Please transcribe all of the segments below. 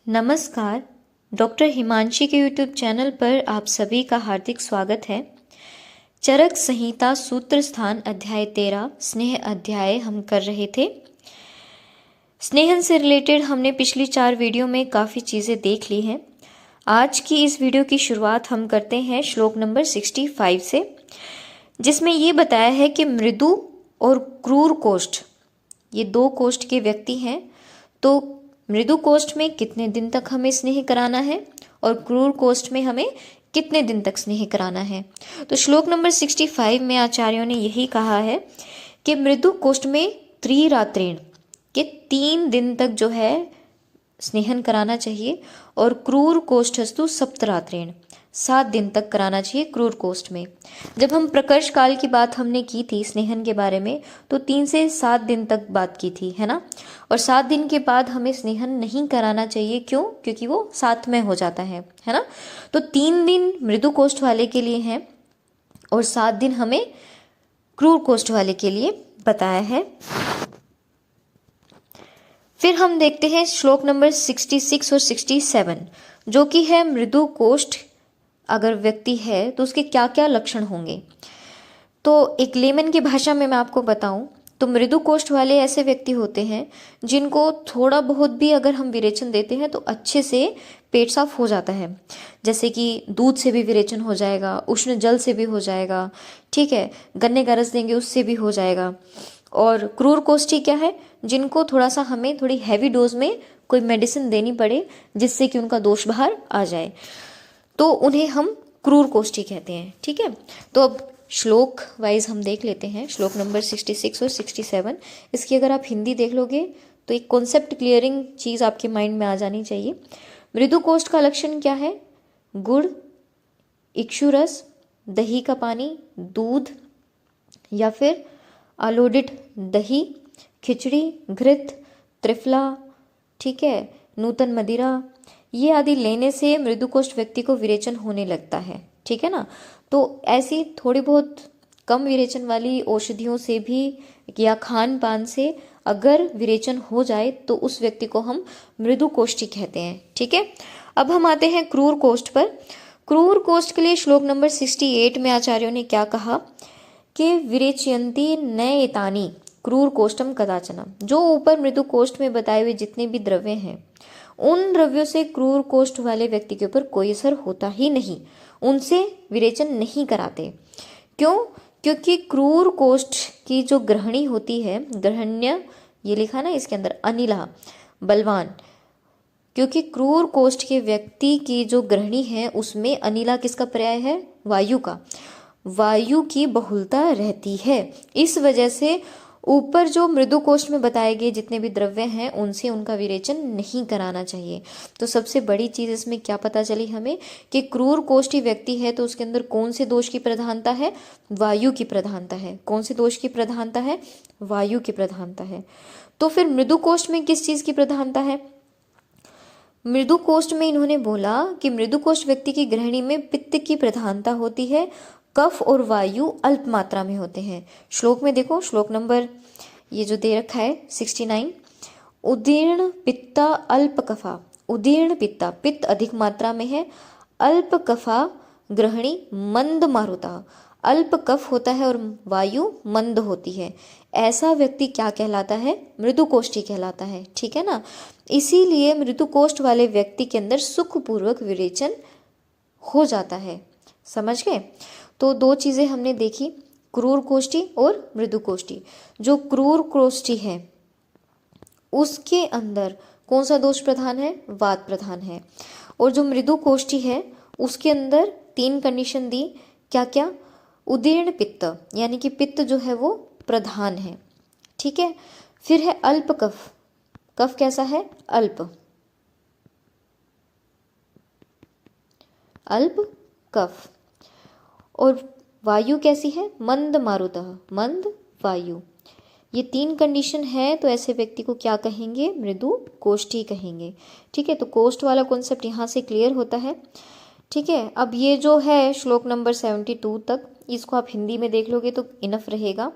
नमस्कार। डॉक्टर हिमांशी के YouTube channel पर आप सभी का हार्दिक स्वागत है। चरक संहिता सूत्र स्थान अध्याय 13 स्नेह अध्याय हम कर रहे थे। स्नेहन से रिलेटेड हमने पिछली 4 वीडियो में काफ़ी चीज़ें देख ली हैं। आज की इस वीडियो की शुरुआत हम करते हैं श्लोक नंबर 65 से, जिसमें ये बताया है कि मृदु और क्रूर कोष्ठ ये 2 कोष्ठ के व्यक्ति हैं। तो मृदु कोष्ठ में कितने दिन तक हमें स्नेह कराना है और क्रूर कोष्ठ में हमें कितने दिन तक स्नेह कराना है। तो श्लोक नंबर 65 में आचार्यों ने यही कहा है कि मृदु कोष्ठ में त्रिरात्रेण के 3 दिन तक जो है स्नेहन कराना चाहिए और क्रूर कोष्ठस्तु सप्तरात्रेण 7 दिन तक कराना चाहिए क्रूर कोष्ठ में। जब हम प्रकर्ष काल की बात हमने की थी स्नेहन के बारे में, तो 3 से 7 दिन तक बात की थी, है ना। और 7 दिन के बाद हमें स्नेहन नहीं कराना चाहिए। क्यों? क्योंकि वो 7 में हो जाता है ना। तो 3 दिन मृदु कोष्ठ वाले के लिए हैं और 7 दिन हमें क्रूर कोष्ठ वाले के लिए बताया है। फिर हम देखते हैं श्लोक नंबर 66 और 67, जो कि है मृदु कोष्ठ अगर व्यक्ति है तो उसके क्या क्या लक्षण होंगे। तो एक लेमन की भाषा में मैं आपको बताऊं तो मृदु कोष्ठ वाले ऐसे व्यक्ति होते हैं जिनको थोड़ा बहुत भी अगर हम विरेचन देते हैं तो अच्छे से पेट साफ हो जाता है। जैसे कि दूध से भी विरेचन हो जाएगा, उष्ण जल से भी हो जाएगा, ठीक है, गन्ने का रस देंगे उससे भी हो जाएगा। और क्रूर कोष्ठी क्या है? जिनको थोड़ा सा हमें थोड़ी हैवी डोज में कोई मेडिसिन देनी पड़े जिससे कि उनका दोष बाहर आ जाए, तो उन्हें हम क्रूर कोष्ठी कहते हैं। ठीक है, तो अब श्लोक वाइज हम देख लेते हैं श्लोक नंबर 66 और 67। इसकी अगर आप हिंदी देख लोगे तो एक कॉन्सेप्ट क्लियरिंग चीज़ आपके माइंड में आ जानी चाहिए। मृदु कोष्ठ का लक्षण क्या है? गुड़, इक्षुरस, दही का पानी, दूध या फिर अलोडित दही, खिचड़ी, घृत, त्रिफला, ठीक है, नूतन मदिरा, ये आदि लेने से मृदु कोष्ठ व्यक्ति को विरेचन होने लगता है। ठीक है ना। तो ऐसी थोड़ी बहुत कम विरेचन वाली औषधियों से भी या खान पान से अगर विरेचन हो जाए तो उस व्यक्ति को हम मृदु कोष्ठी कहते हैं। ठीक है, अब हम आते हैं क्रूर कोष्ठ पर। क्रूर कोष्ठ के लिए श्लोक नंबर 68 में आचार्यों ने क्या कहा कि विरेचयंती नयतानी क्रूर कोष्ठम कदाचनम। जो ऊपर मृदु कोष्ठ में बताए हुए जितने भी द्रव्य हैं उन द्रव्यों से क्रूर कोष्ठ वाले व्यक्ति के ऊपर कोई असर होता ही नहीं, उनसे विरेचन नहीं कराते। क्यों? क्योंकि क्रूर कोष्ठ की जो ग्रहणी होती है, ग्रहण्य ये लिखा ना इसके अंदर, अनिला बलवान, क्योंकि क्रूर कोष्ठ के व्यक्ति की जो ग्रहणी है उसमें अनिला किसका पर्याय है? वायु का। वायु की बहुलता रहती है, इस वजह से ऊपर जो मृदु कोष्ठ में बताए गए जितने भी द्रव्य हैं उनसे उनका विरेचन नहीं कराना चाहिए। तो सबसे बड़ी चीज इसमें क्या पता चली हमें कि क्रूर कोष्ठी व्यक्ति है तो उसके अंदर कौन से दोष की प्रधानता है? वायु की प्रधानता है। कौन से दोष की प्रधानता है? वायु की प्रधानता है। तो फिर मृदु कोष्ठ में किस चीज की प्रधानता है? मृदु कोष्ठ में इन्होंने बोला कि मृदु कोष्ठ व्यक्ति की ग्रहणी में पित्त की प्रधानता होती है, कफ और वायु अल्प मात्रा में होते हैं। श्लोक में देखो, श्लोक नंबर ये जो दे रखा है 69, उदीर्ण पित्ता अल्प कफा। उदीर्ण पित्ता, पित्त अधिक मात्रा में है, अल्प कफा ग्रहणी मंद मारुता। अल्प कफ होता है और वायु मंद होती है। ऐसा व्यक्ति क्या कहलाता है? मृदु कोष्ठी कहलाता है। ठीक है ना। इसीलिए मृदु कोष्ठ वाले व्यक्ति के अंदर सुखपूर्वक विरेचन हो जाता है। समझ गए? तो 2 चीजें हमने देखी, क्रूर कोष्ठी और मृदु कोष्ठी। जो क्रूर कोष्ठी है उसके अंदर कौन सा दोष प्रधान है? वात प्रधान है। और जो मृदु कोष्ठी है उसके अंदर 3 कंडीशन दी। क्या क्या? उदीर्ण पित्त, यानी कि पित्त जो है वो प्रधान है। ठीक है। फिर है अल्प कफ। कफ कैसा है? अल्प। अल्प कफ। और वायु कैसी है? मंद मारुतः, मंद वायु। ये 3 कंडीशन है तो ऐसे व्यक्ति को क्या कहेंगे? मृदु कोष्ठी कहेंगे। ठीक है, तो कोष्ठ वाला कॉन्सेप्ट यहाँ से क्लियर होता है। ठीक है, अब ये जो है श्लोक नंबर 72 तक, इसको आप हिंदी में देख लोगे तो इनफ रहेगा।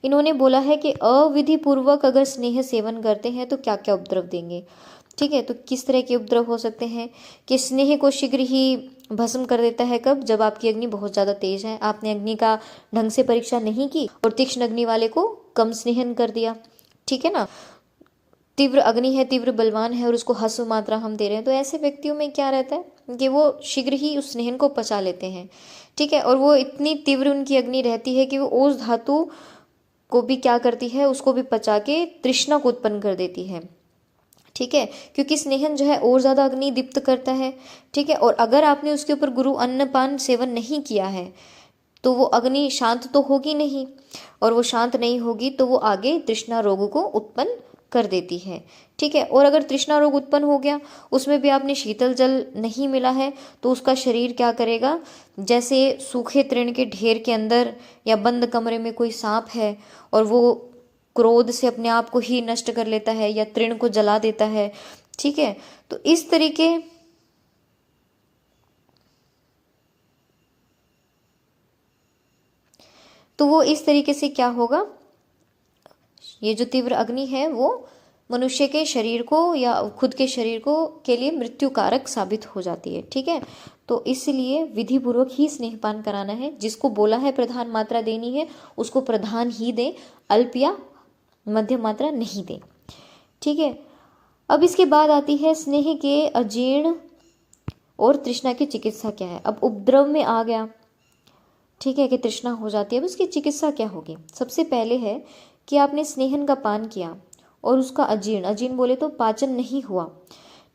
इन्होंने बोला है कि अविधि पूर्वक अगर स्नेह सेवन करते हैं तो क्या क्या उपद्रव देंगे। ठीक है, तो किस तरह के उपद्रव हो सकते हैं कि स्नेह को शीघ्र ही भस्म कर देता है। कब? जब आपकी अग्नि बहुत ज़्यादा तेज है, आपने अग्नि का ढंग से परीक्षा नहीं की और तीक्ष्ण अग्नि वाले को कम स्नेहन कर दिया। ठीक है ना, तीव्र अग्नि है, तीव्र बलवान है और उसको हस्व मात्रा हम दे रहे हैं, तो ऐसे व्यक्तियों में क्या रहता है कि वो शीघ्र ही उस स्नेहन को पचा लेते हैं। ठीक है, और वो इतनी तीव्र उनकी अग्नि रहती है कि वो ओज धातु को भी क्या करती है, उसको भी पचा के तृष्णा को उत्पन्न कर देती है। ठीक है, क्योंकि स्नेहन जो है और ज़्यादा अग्नि दीप्त करता है। ठीक है, और अगर आपने उसके ऊपर गुरु अन्नपान सेवन नहीं किया है तो वो अग्नि शांत तो होगी नहीं, और वो शांत नहीं होगी तो वो आगे तृष्णा रोग को उत्पन्न कर देती है। ठीक है, और अगर तृष्णा रोग उत्पन्न हो गया, उसमें भी आपने शीतल जल नहीं मिला है, तो उसका शरीर क्या करेगा, जैसे सूखे तृण के ढेर के अंदर या बंद कमरे में कोई सांप है और वो क्रोध से अपने आप को ही नष्ट कर लेता है या तृण को जला देता है। ठीक है, तो इस तरीके वो इस तरीके से क्या होगा, ये जो तीव्र अग्नि है वो मनुष्य के शरीर को या खुद के शरीर को के लिए मृत्युकारक साबित हो जाती है। ठीक है, तो इसलिए विधि पूर्वक ही स्नेहपान कराना है। जिसको बोला है प्रधान मात्रा देनी है उसको प्रधान ही दें, अल्प या मध्य मात्रा नहीं दें। ठीक है, अब इसके बाद आती है स्नेह के अजीर्ण और तृष्णा की चिकित्सा क्या है। अब उपद्रव में आ गया, ठीक है, कि तृष्णा हो जाती है, अब उसकी चिकित्सा क्या होगी। सबसे पहले है कि आपने स्नेहन का पान किया और उसका अजीर्ण, अजीर्ण बोले तो पाचन नहीं हुआ।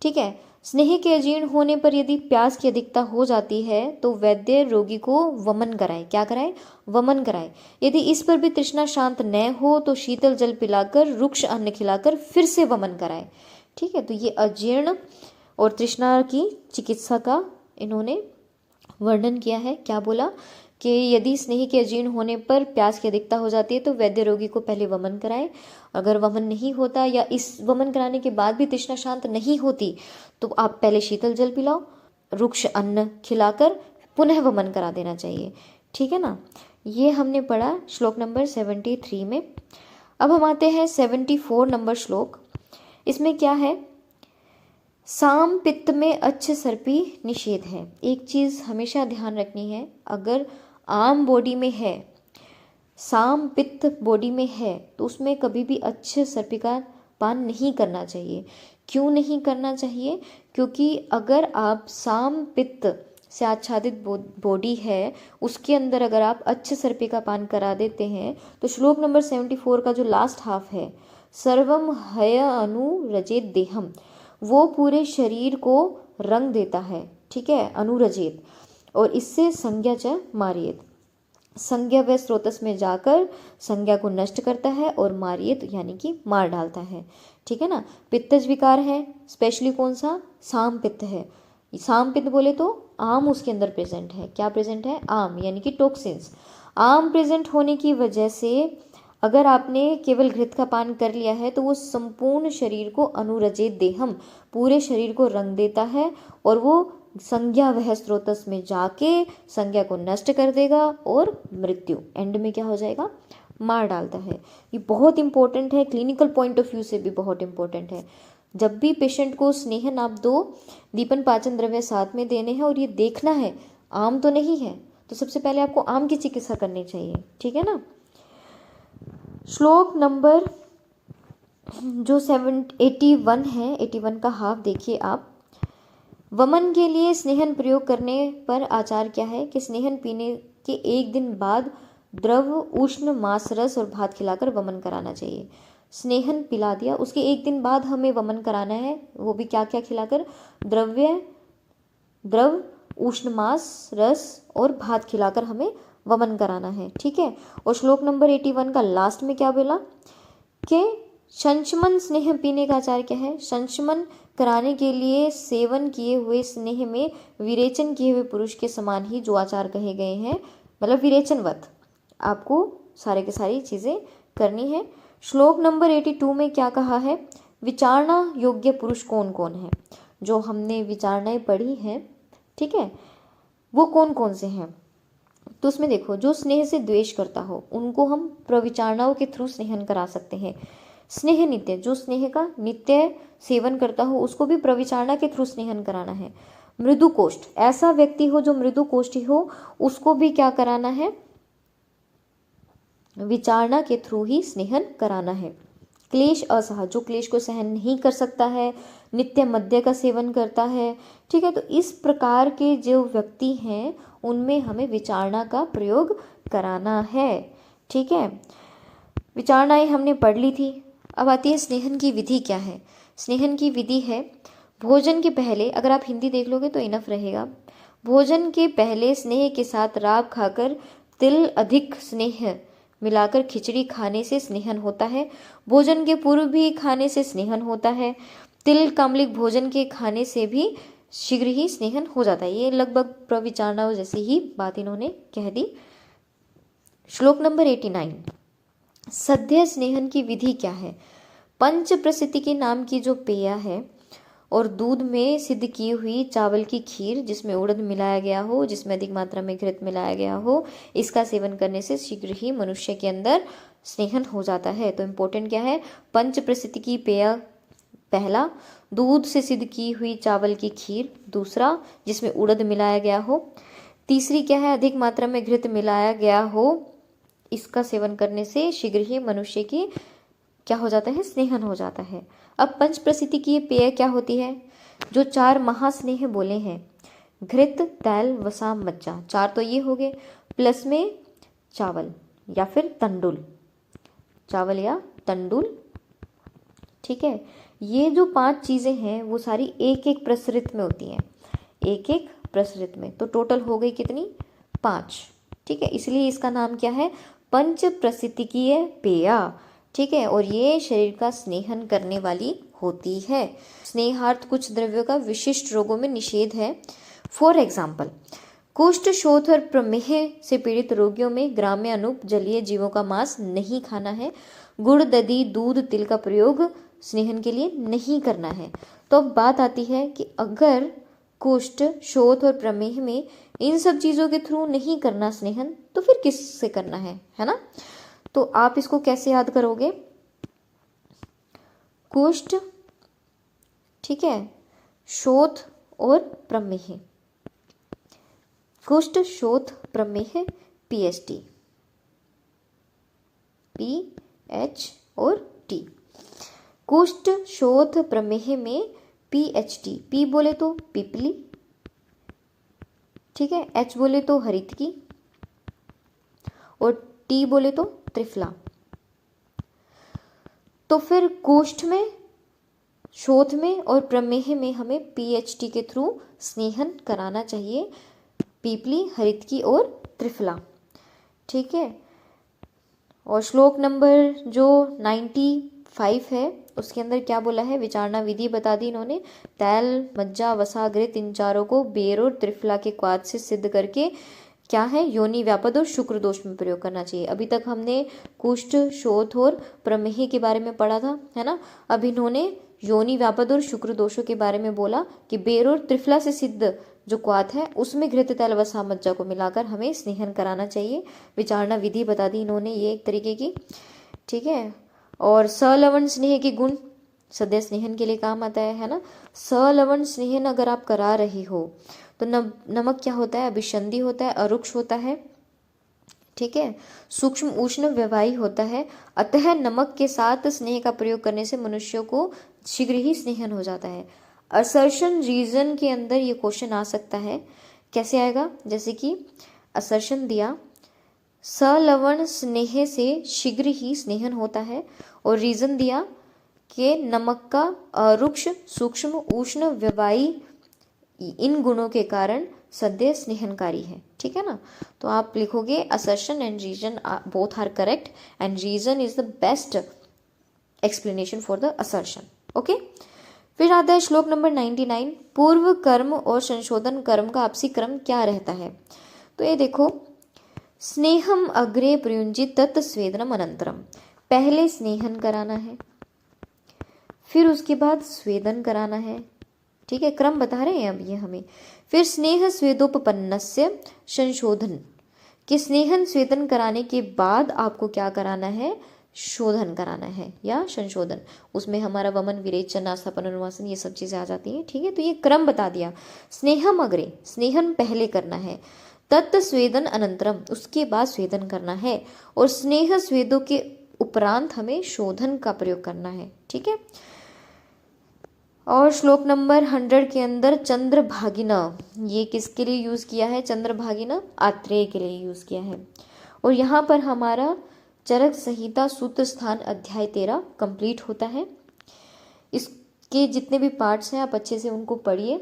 ठीक है, स्नेह के अजीर्ण होने पर यदि प्यास की अधिकता हो जाती है तो वैद्य रोगी को वमन कराए। क्या कराए? वमन कराए। यदि इस पर भी तृष्णा शांत न हो तो शीतल जल पिलाकर, रुक्ष अन्न खिलाकर फिर से वमन कराए। ठीक है, तो ये अजीर्ण और तृष्णा की चिकित्सा का इन्होंने वर्णन किया है। क्या बोला कि यदि स्नेह के अजीर्ण होने पर प्यास की अधिकता हो जाती है तो वैद्य रोगी को पहले वमन कराए। अगर वमन नहीं होता या इस वमन कराने के बाद भी तृष्णा शांत नहीं होती तो आप पहले शीतल जल पिलाओ, रुक्ष अन्न खिलाकर पुनः वमन करा देना चाहिए। ठीक है ना, ये हमने पढ़ा श्लोक नंबर 73 में। अब हम आते हैं 74 नंबर श्लोक। इसमें क्या है, साम पित्त में अच्छ सर्पी निषेध है। एक चीज हमेशा ध्यान रखनी है, अगर आम बॉडी में है, साम पित्त बॉडी में है, तो उसमें कभी भी अच्छे सर्पी का पान नहीं करना चाहिए। क्यों नहीं करना चाहिए? क्योंकि अगर आप साम पित्त से आच्छादित बॉडी है उसके अंदर अगर आप अच्छे सर्पी का पान करा देते हैं तो श्लोक नंबर 74 का जो लास्ट हाफ है, सर्वम हय अनुरजेत देहम, वो पूरे शरीर को रंग देता है। ठीक है, अनुरजेत, और इससे संज्ञा च मारियत, संज्ञा व स्रोतस में जाकर संज्ञा को नष्ट करता है और मारियत यानी कि मार डालता है। ठीक है ना, पित्तज विकार है, स्पेशली कौन सा? साम पित्त है। साम पित्त बोले तो आम उसके अंदर प्रेजेंट है। क्या प्रेजेंट है? आम, यानी कि टॉक्सिन्स। आम प्रेजेंट होने की वजह से अगर आपने केवल घृत का पान कर लिया है तो वो संपूर्ण शरीर को अनुरजेत देहम, पूरे शरीर को रंग देता है और वो संज्ञा वह स्रोतस में जाके संज्ञा को नष्ट कर देगा और मृत्यु एंड में क्या हो जाएगा? मार डालता है। ये बहुत इंपॉर्टेंट है, क्लिनिकल पॉइंट ऑफ व्यू से भी बहुत इंपॉर्टेंट है। जब भी पेशेंट को स्नेहन आप दो, दीपन पाचन द्रव्य साथ में देने हैं और ये देखना है आम तो नहीं है, तो सबसे पहले आपको आम की चिकित्सा करनी चाहिए। ठीक है ना, श्लोक नंबर जो 81 है, 81 का हाफ देखिए आप। वमन के लिए स्नेहन प्रयोग करने पर आचार क्या है कि स्नेहन पीने के एक दिन बाद द्रव, उष्ण, मांस रस और भात खिलाकर वमन कराना चाहिए। स्नेहन पिला दिया, उसके एक दिन बाद हमें वमन कराना है, वो भी क्या क्या खिलाकर? द्रव, उष्ण मांस रस और भात खिलाकर हमें वमन कराना है। ठीक है, और श्लोक नंबर 81 का लास्ट में क्या बोला कि संशमन स्नेह पीने का आचार क्या है? संशमन कराने के लिए सेवन किए हुए स्नेह में विरेचन किए हुए पुरुष के समान ही जो आचार कहे गए हैं, मतलब विरेचनवत आपको सारे के सारी चीज़ें करनी है। श्लोक नंबर 82 में क्या कहा है? विचारणा योग्य पुरुष कौन कौन है? जो हमने विचारणाएं पढ़ी हैं, ठीक है, वो कौन कौन से हैं? तो उसमें देखो, जो स्नेह से द्वेष करता हो उनको हम प्रविचारणाओं के थ्रू स्नेहन करा सकते हैं। स्नेह नित्य, जो स्नेह का नित्य सेवन करता हो उसको भी प्रविचारणा के थ्रू स्नेहन कराना है। मृदु कोष्ठ, ऐसा व्यक्ति हो जो मृदु कोष्ठी हो उसको भी क्या कराना है, विचारणा के थ्रू ही स्नेहन कराना है। क्लेश असह, जो क्लेश को सहन नहीं कर सकता है, नित्य मद्य का सेवन करता है, ठीक है, तो इस प्रकार के जो व्यक्ति हैं उनमें हमें विचारणा का प्रयोग कराना है। ठीक है, विचारणाएं हमने पढ़ ली थी। अब आती है स्नेहन की विधि क्या है। स्नेहन की विधि है, भोजन के पहले, अगर आप हिंदी देख लोगे तो इनफ रहेगा, भोजन के पहले स्नेह के साथ राब खाकर तिल अधिक स्नेह मिलाकर खिचड़ी खाने से स्नेहन होता है। भोजन के पूर्व भी खाने से स्नेहन होता है। तिल कामलिक भोजन के खाने से भी शीघ्र ही स्नेहन हो जाता है। ये लगभग प्रविचारणा जैसी ही बात इन्होंने कह दी। श्लोक नंबर 89, सद्य स्नेहन की विधि क्या है। पंच प्रसिद्धि के नाम की जो पेय है और दूध में सिद्ध की हुई चावल की खीर जिसमें उड़द मिलाया गया हो, जिसमें अधिक मात्रा में घृत मिलाया गया हो, इसका सेवन करने से शीघ्र ही मनुष्य के अंदर स्नेहन हो जाता है। तो इम्पोर्टेंट क्या है, पंच प्रसिद्धि की पेय पहला, दूध से सिद्ध की हुई चावल की खीर दूसरा, जिसमें उड़द मिलाया गया हो, तीसरी क्या है, अधिक मात्रा में घृत मिलाया गया हो, इसका सेवन करने से शीघ्र ही मनुष्य की क्या हो जाता है, स्नेहन हो जाता है। अब पंच प्रसिद्धि की ये पेय क्या होती है, जो 4 महास्नेह बोले हैं, घृत तैल वसा मज्जा, 4 तो ये हो गए, प्लस में चावल या फिर तंडुल, चावल या तंडुल। ठीक है, ये जो 5 चीजें हैं वो सारी एक एक प्रसरित में होती हैं, एक एक प्रसरित में, तो टोटल हो गई कितनी, 5। ठीक है, इसलिए इसका नाम क्या है, पंच प्रसिद्धिकीय पेया। ठीक है, और ये शरीर का स्नेहन करने वाली होती है। स्नेहार्थ कुछ द्रव्यों का विशिष्ट रोगों में निषेध है। फॉर एग्जाम्पल, कुष्ठ, शोथ और प्रमेह से पीड़ित रोगियों में ग्राम्य अनुप जलीय जीवों का मांस नहीं खाना है। गुड़, दधी, दूध, तिल का प्रयोग स्नेहन के लिए नहीं करना है। तो अब बात आती है कि अगर कुष्ठ, शोथ और प्रमेह में इन सब चीजों के थ्रू नहीं करना स्नेहन, तो फिर किससे करना है ना। तो आप इसको कैसे याद करोगे, कुष्ठ, ठीक है, शोथ और प्रमेह, कुष्ठ, शोथ, प्रमेह, PHT, PH और T। कुष्ठ, शोथ, प्रमेह में PHT, P बोले तो पिपली, ठीक है, H बोले तो हरितकी और T बोले तो त्रिफला। तो फिर कुष्ठ में, शोथ में और प्रमेह में हमें PHT के थ्रू स्नेहन कराना चाहिए, पीपली, हरितकी और त्रिफला। ठीक है, और श्लोक नंबर जो 95 है उसके अंदर क्या बोला है, विचारणा विधि बता दी इन्होंने। तैल, मज्जा, वसा, घृत, इन चारों को बेर और त्रिफला के क्वाथ से सिद्ध करके क्या है, योनि व्यापद और शुक्र दोष में प्रयोग करना चाहिए। अभी तक हमने कुष्ठ, शोथ और प्रमेह के बारे में पढ़ा था, है ना। अब इन्होंने योनि व्यापद और शुक्र दोषों के बारे में बोला कि बेर और त्रिफला से सिद्ध जो क्वाथ है उसमें घृत, तैल, वसा, मज्जा को मिलाकर हमें स्नेहन कराना चाहिए। विचारणा विधि बता दी इन्होंने ये एक तरीके की। ठीक है, और सलवण स्नेह के गुण सदैव स्नेहन के लिए काम आता है ना। सलवण स्नेहन अगर आप करा रही हो तो नमक क्या होता है, अभिसंधि होता है, अरुक्ष होता है, ठीक है, सूक्ष्म उष्ण व्यवाही होता है। अतः नमक के साथ स्नेह का प्रयोग करने से मनुष्यों को शीघ्र ही स्नेहन हो जाता है। असर्शन रीजन के अंदर ये क्वेश्चन आ सकता है, कैसे आएगा, जैसे कि असर्शन दिया, सलवण स्नेह से शीघ्र ही स्नेहन होता है, और रीजन दिया कि नमक का अरुक्ष, सूक्ष्म, उष्ण, व्यवाही इन गुणों के कारण सदैव स्नेहनकारी है। ठीक है ना, तो आप लिखोगे assertion and reason both are correct and reason is the best explanation for the assertion. Okay, फिर आता है श्लोक नंबर 99, पूर्व कर्म और संशोधन कर्म का आपसी क्रम क्या रहता है। तो ये देखो, स्नेहम अग्रे प्रयुंजित तत् स्वेदनम अनंतरम, पहले स्नेहन कराना है, फिर उसके बाद स्वेदन कराना है। ठीक है, क्रम बता रहे हैं अब ये हमें। फिर स्नेह स्वेदोपपन्नस्य संशोधन, कि स्नेहन स्वेदन कराने के बाद आपको क्या कराना है, शोधन कराना है या संशोधन। उसमें हमारा वमन, विरेचन, आस्था, पुनर्वासन ये सब चीज़ें आ जाती हैं। ठीक है, तो ये क्रम बता दिया। स्नेहम अग्रे, स्नेहन पहले करना है, तत् स्वेदन अनंतरम, उसके बाद स्वेदन करना है, और स्नेह स्वेदों के उपरांत हमें शोधन का प्रयोग करना है। ठीक है, और श्लोक नंबर 100 के अंदर चंद्रभागिना, ये किसके लिए यूज़ किया है? चंद्रभागिना आत्रेय के लिए यूज़ किया है। और यहाँ पर हमारा चरक संहिता सूत्र स्थान अध्याय 13 कंप्लीट होता है। इसके जितने भी पार्ट्स हैं आप अच्छे से उनको पढ़िए,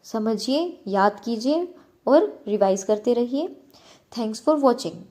समझिए, याद कीजिए और रिवाइज करते रहिए। Thanks for watching.